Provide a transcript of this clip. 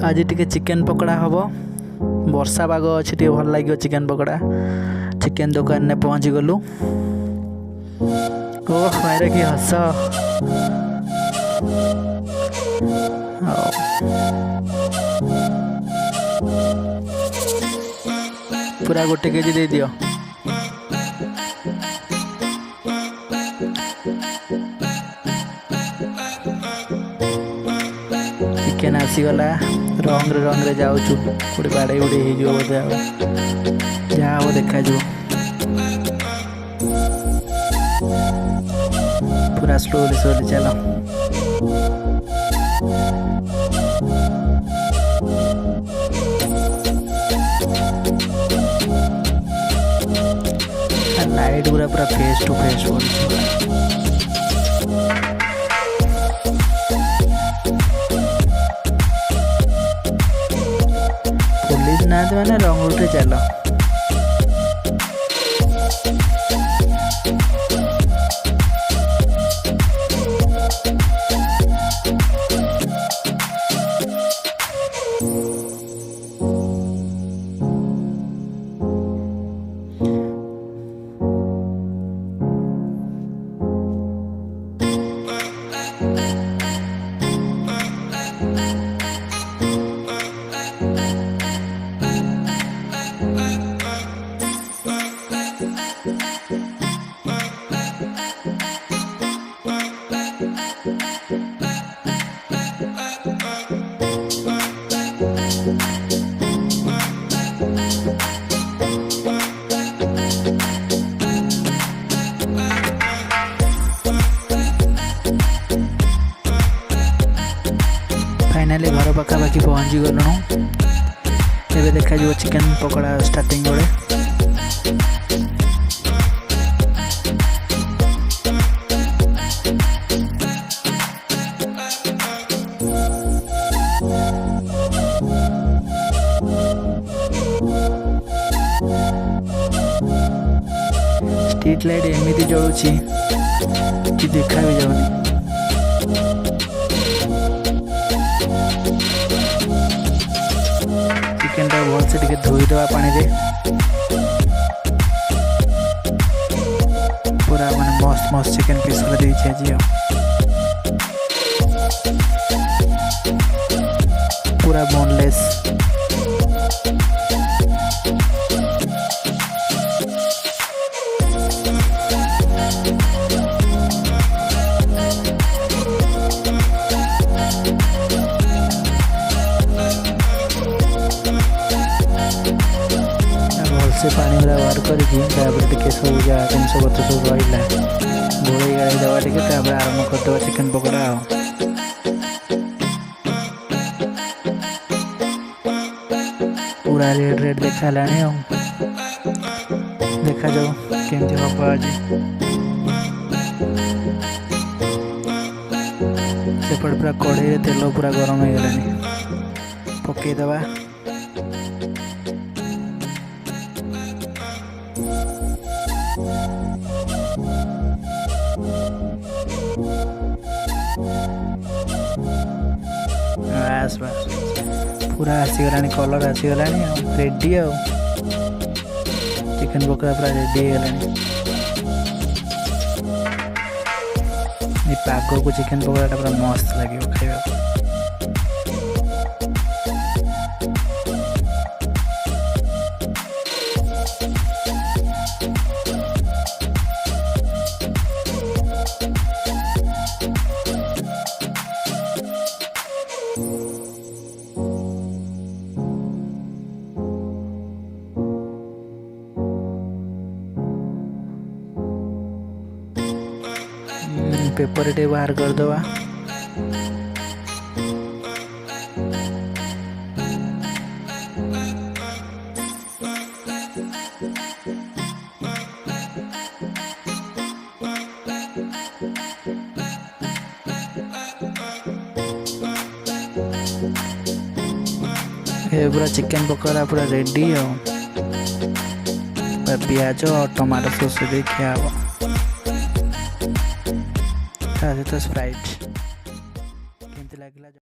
आज टिके चिकेन पकड़ा हम वर्षा पाग अच्छे टे भल लगे चिकेन पकड़ा चिकेन दुकान ने पहुँची गलु ओह मारे कि हस पूरा गोटे केजी दे दियो चिकेन आसीगला रंग रे जाऊँ गोटे बाड़े उड़े हो बोधे जहाँ हम देखा पूरा स्लोली चलो लाइट पूरा फेस टू फेस पुलिस ना मैंने रंग उठे चलो फाइनाली घर पाखापाखि पहुँची गलुणु एबे देखा जो चिकेन पकड़ा स्टार्टिंग बेले स्ट्रीट लाइट एमती जलुची कि देखा भी जाऊनी चिकेन टा भल से धोईदे पानी रे पूरा माने मस्त मस्त चिकेन पीस कर देछि आज पूरा बोनलेस से पानी वाला बाहर करके सब जहाँ जिनस पत्र सब रहा घोड़े गाड़ी देवा टे आरम्भ करदे चिकेन पकड़ा पूरा रेड रेड देखा देखा जाऊ केमती हम आज सेपट पूरा कड़े तेल पूरा गरम हो गलानी पकईदे बस बस पूरा आसीगला कलर आसीगला रेडी आ चिकेन पकड़ा पूरा रेडी है पाग को चिकेन पकड़ा पूरा मस्त लगे खाया पेपर टे बाहर कर दवा पूरा चिकेन पकड़ा पूरा रेडी हो पियाज और टमाटो सॉस दे खिया स्प्राइट।